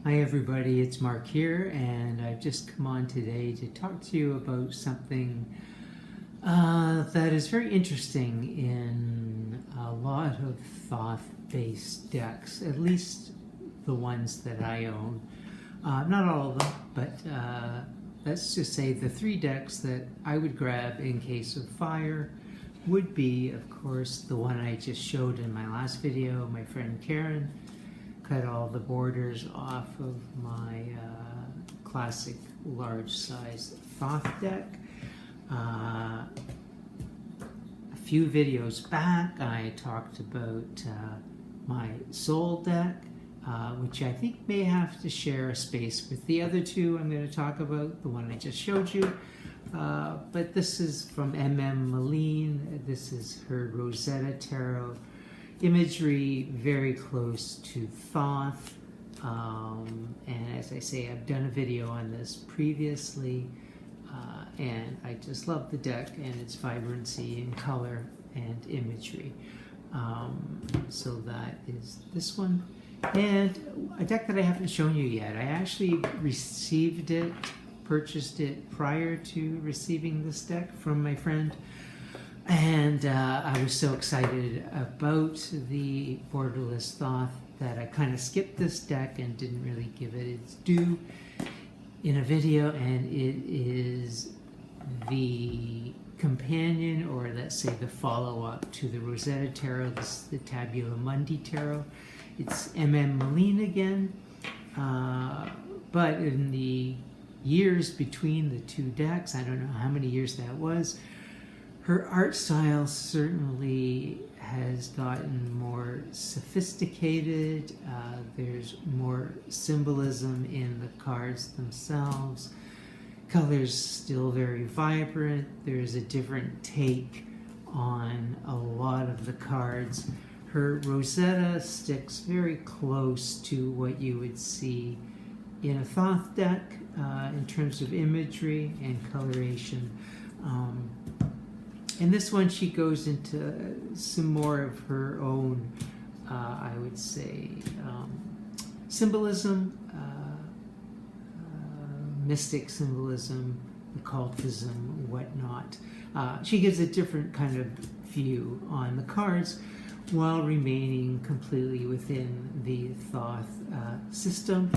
Hi everybody, it's Mark here, and I've just come on today to talk to you about something that is very interesting in a lot of Thoth-based decks, at least the ones that I own. Not all of them, but let's just say the three decks that I would grab in case of fire would be, of course, the one I just showed in my last video. My friend Karen cut all the borders off of my classic large size Thoth deck. A few videos back I talked about my Soul deck, which I think may have to share a space with the other two I'm going to talk about, the one I just showed you. But this is from MM Malene. This is her Rosetta Tarot imagery, very close to Thoth. And as I say, I've done a video on this previously, and I just love the deck and its vibrancy and color and imagery. So that is this one. And a deck that I haven't shown you yet. I actually received it, purchased it prior to receiving this deck from my friend. And I was so excited about the Borderless Thoth that I kind of skipped this deck and didn't really give it its due in a video. And it is the companion, or let's say the follow-up to the Rosetta Tarot. This is the Tabula Mundi Tarot. It's MM Malene again, but in the years between the two decks, I don't know how many years that was, her art style certainly has gotten more sophisticated. There's more symbolism in the cards themselves. Colors still very vibrant. There's a different take on a lot of the cards. Her Rosetta sticks very close to what you would see in a Thoth deck in terms of imagery and coloration. In this one, she goes into some more of her own, I would say, symbolism, mystic symbolism, occultism, whatnot. She gives a different kind of view on the cards while remaining completely within the Thoth system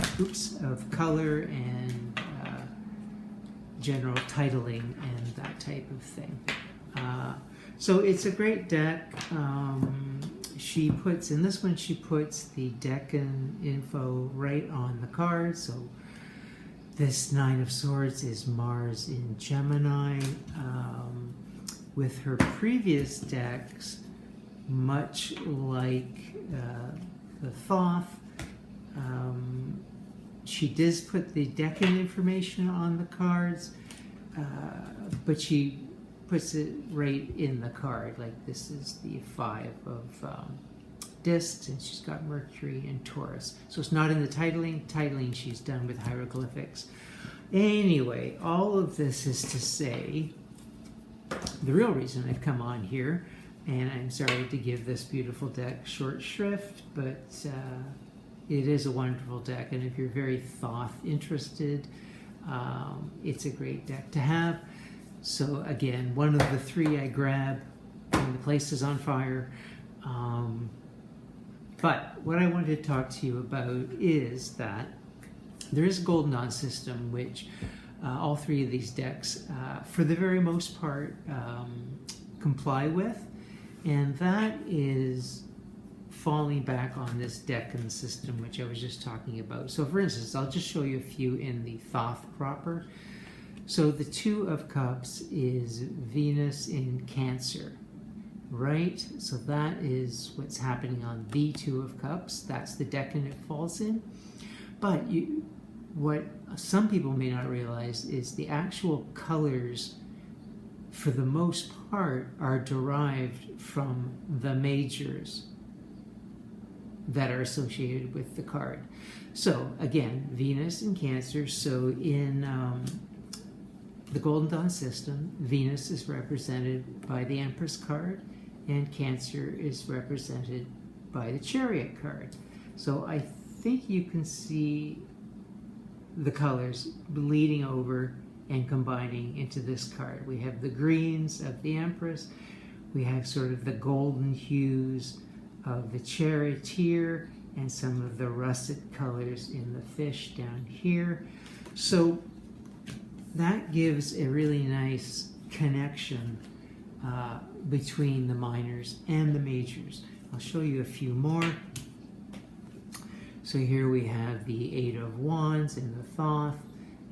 of color and general titling and that type of thing. So it's a great deck. She puts, in this one, she puts the decan info right on the card. So this Nine of Swords is Mars in Gemini. With her previous decks, much like the Thoth, she does put the decan information on the cards, but she puts it right in the card. Like this is the Five of Discs, and she's got Mercury and Taurus. So it's not in the titling. Titling she's done with hieroglyphics. Anyway, all of this is to say, the real reason I've come on here, and I'm sorry to give this beautiful deck short shrift, but it is a wonderful deck, and if you're very Thoth interested, it's a great deck to have. So again, one of the three I grab when the place is on fire. But what I wanted to talk to you about is that there is a Golden Dawn system, which all three of these decks, for the very most part, comply with. And that is falling back on this decan system, which I was just talking about. So for instance, I'll just show you a few in the Thoth proper. So the Two of Cups is Venus in Cancer, right? So that is what's happening on the Two of Cups. That's the decan it falls in. But what some people may not realize is the actual colors, for the most part, are derived from the majors that are associated with the card. So again, Venus in Cancer. So in the Golden Dawn system, Venus is represented by the Empress card, and Cancer is represented by the Chariot card. So I think you can see the colors bleeding over and combining into this card. We have the greens of the Empress. We have sort of the golden hues of the Charioteer and some of the russet colors in the Fish down here. So that gives a really nice connection between the minors and the majors. I'll show you a few more. So here we have the Eight of Wands in the Thoth,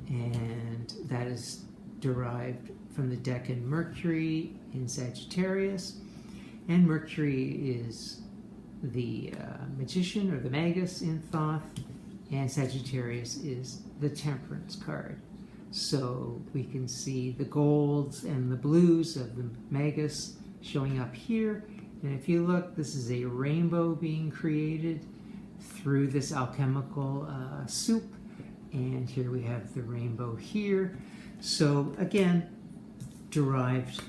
and that is derived from the Decan Mercury in Sagittarius. And Mercury is the Magician or the Magus in Thoth, and Sagittarius is the Temperance card. So we can see the golds and the blues of the Magus showing up here. And if you look, this is a rainbow being created through this alchemical soup. And here we have the rainbow here. So again, derived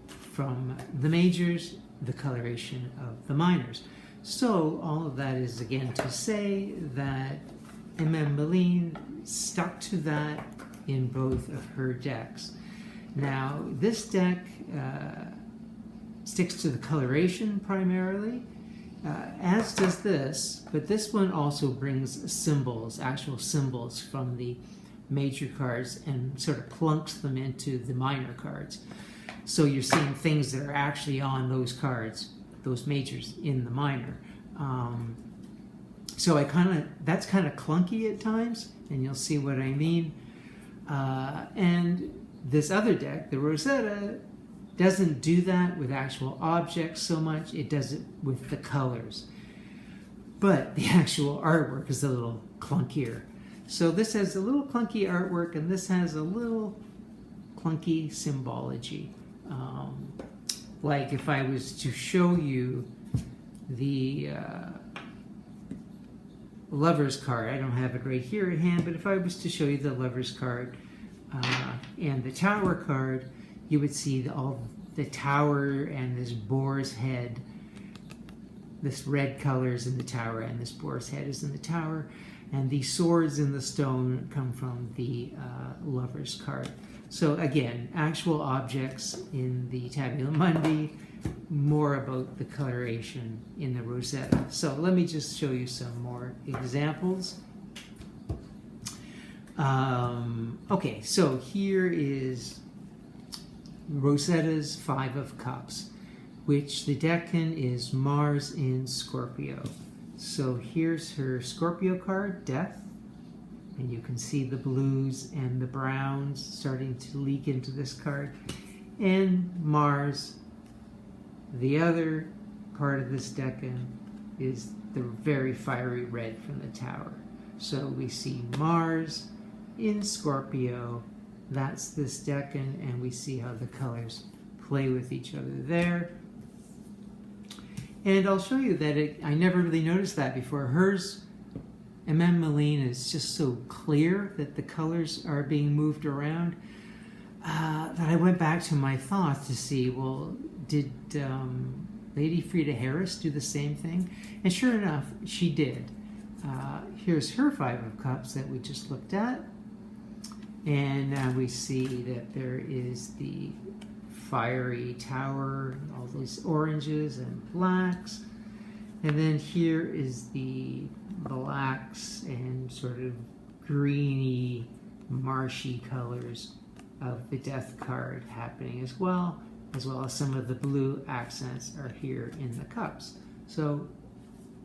from the majors, the coloration of the minors. So all of that is again to say that MM Malene stuck to that in both of her decks. Now this deck sticks to the coloration primarily, as does this, but this one also brings symbols, actual symbols from the major cards, and sort of plunks them into the minor cards. So you're seeing things that are actually on those cards, those majors in the minor. So that's kind of clunky at times, and you'll see what I mean. And this other deck, the Rosetta, doesn't do that with actual objects so much. It does it with the colors. But the actual artwork is a little clunkier. So this has a little clunky artwork, and this has a little clunky symbology. Like if I was to show you the Lover's card, I don't have it right here at hand, but if I was to show you the Lover's card and the Tower card, you would see all the Tower and this boar's head. This red color is in the Tower and this boar's head is in the Tower. And the swords in the stone come from the Lover's card. So again, actual objects in the Tabula Mundi, more about the coloration in the Rosetta. So let me just show you some more examples. Okay, so here is Rosetta's Five of Cups, which the decan is Mars in Scorpio. So here's her Scorpio card, Death, and you can see the blues and the browns starting to leak into this card. And Mars, the other part of this decan, is the very fiery red from the Tower. So we see Mars in Scorpio, that's this decan, and we see how the colors play with each other there. And I'll show you that I never really noticed that before. Hers, MM Malene, is just so clear that the colors are being moved around that I went back to my thought to see, well, did Lady Frieda Harris do the same thing? And sure enough, she did. Here's her Five of Cups that we just looked at. And now we see that there is the fiery Tower, all those oranges and blacks. And then here is the blacks and sort of greeny, marshy colors of the Death card happening as well as some of the blue accents are here in the cups. So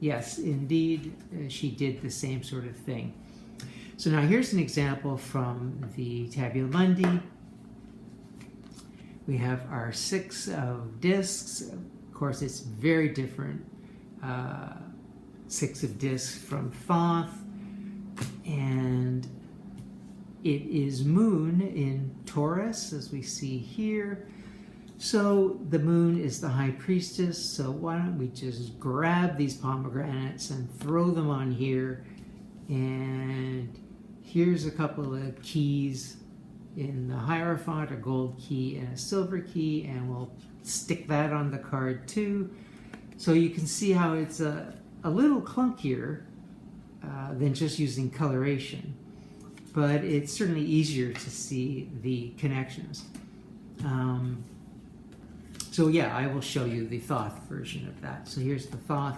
yes, indeed, she did the same sort of thing. So now here's an example from the Tabula Mundi. We have our Six of Discs. Of course, it's very different. Six of Discs from Thoth. And it is Moon in Taurus, as we see here. So the Moon is the High Priestess. So why don't we just grab these pomegranates and throw them on here. And here's a couple of keys in the Hierophant, a gold key and a silver key, and we'll stick that on the card too. So you can see how it's a little clunkier than just using coloration. but it's certainly easier to see the connections. So yeah, I will show you the Thoth version of that. So here's the Thoth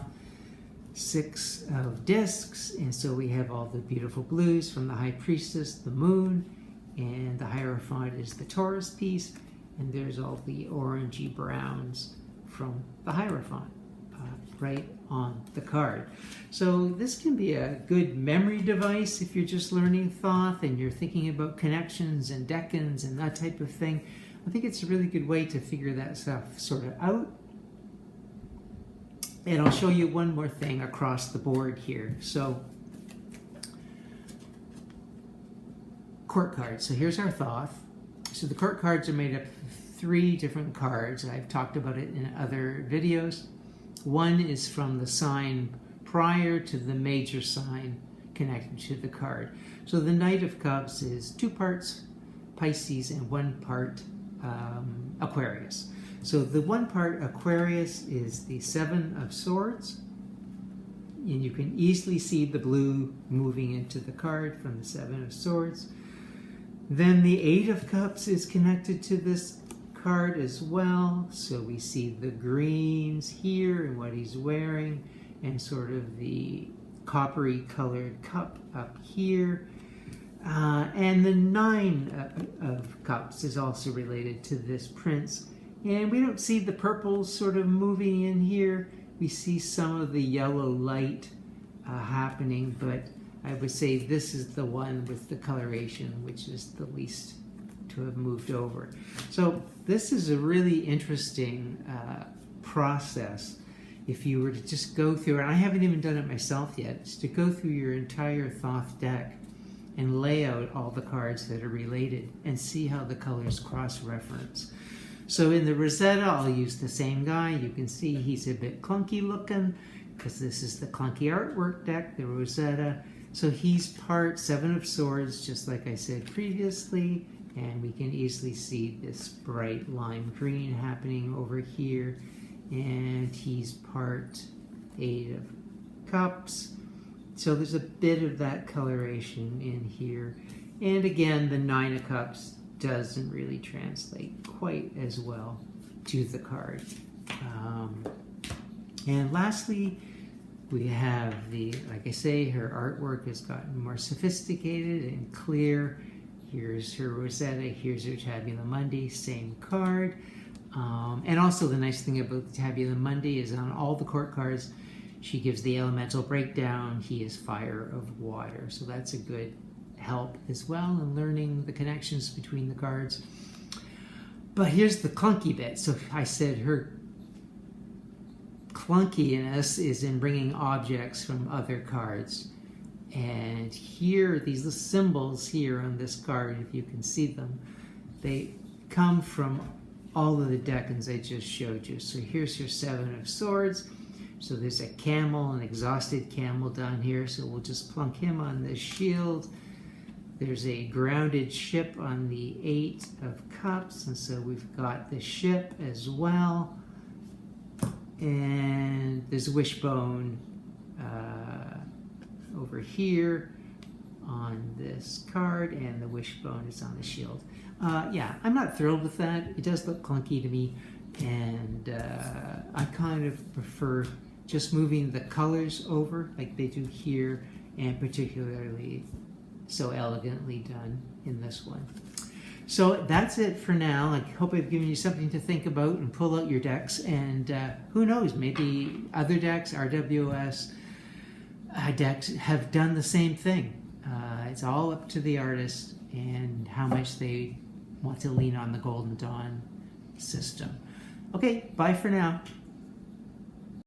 6 of discs, and so we have all the beautiful blues from the High Priestess, the Moon, and the Hierophant is the Taurus piece, and there's all the orangey browns from the Hierophant right on the card. So this can be a good memory device if you're just learning Thoth and you're thinking about connections and decans and that type of thing. I think it's a really good way to figure that stuff sort of out. And I'll show you one more thing across the board here. So, court cards. So here's our Thoth. So the court cards are made up of 3 different cards. I've talked about it in other videos. One is from the sign prior to the major sign connected to the card. So the Knight of Cups is 2 parts Pisces and 1 part Aquarius. So the 1 part Aquarius is the 7 of Swords, and you can easily see the blue moving into the card from the 7 of Swords. Then the 8 of Cups is connected to this card as well, so we see the greens here and what he's wearing, and sort of the coppery colored cup up here. And the 9 of Cups is also related to this prince. And we don't see the purple sort of moving in here. We see some of the yellow light happening, but I would say this is the one with the coloration, which is the least to have moved over. So this is a really interesting process. If you were to just go through, and I haven't even done it myself yet, is to go through your entire Thoth deck and lay out all the cards that are related and see how the colors cross-reference. So in the Rosetta, I'll use the same guy. You can see he's a bit clunky looking because this is the clunky artwork deck, the Rosetta. So he's part 7 of Swords, just like I said previously, and we can easily see this bright lime green happening over here. And he's part 8 of Cups. So there's a bit of that coloration in here. And again, the 9 of Cups doesn't really translate quite as well to the card. And lastly, we have like I say, her artwork has gotten more sophisticated and clear. Here's her Rosetta, here's her Tabula Mundi, same card. And also the nice thing about the Tabula Mundi is on all the court cards, she gives the elemental breakdown. He is fire of water. So that's a good help as well in learning the connections between the cards. But here's the clunky bit. So I said her clunkiness is in bringing objects from other cards. And here, these symbols here on this card, if you can see them, they come from all of the decans I just showed you. So here's your 7 of Swords. So there's a camel, an exhausted camel down here. So we'll just plunk him on this shield. There's a grounded ship on the 8 of Cups. And so we've got the ship as well. And there's a wishbone over here on this card, and the wishbone is on the shield. Yeah, I'm not thrilled with that. It does look clunky to me, and I kind of prefer just moving the colors over like they do here, and particularly so elegantly done in this one. So that's it for now. I hope I've given you something to think about and pull out your decks, and who knows, maybe other decks, RWS decks, have done the same thing. It's all up to the artist and how much they want to lean on the Golden Dawn system. Okay, bye for now.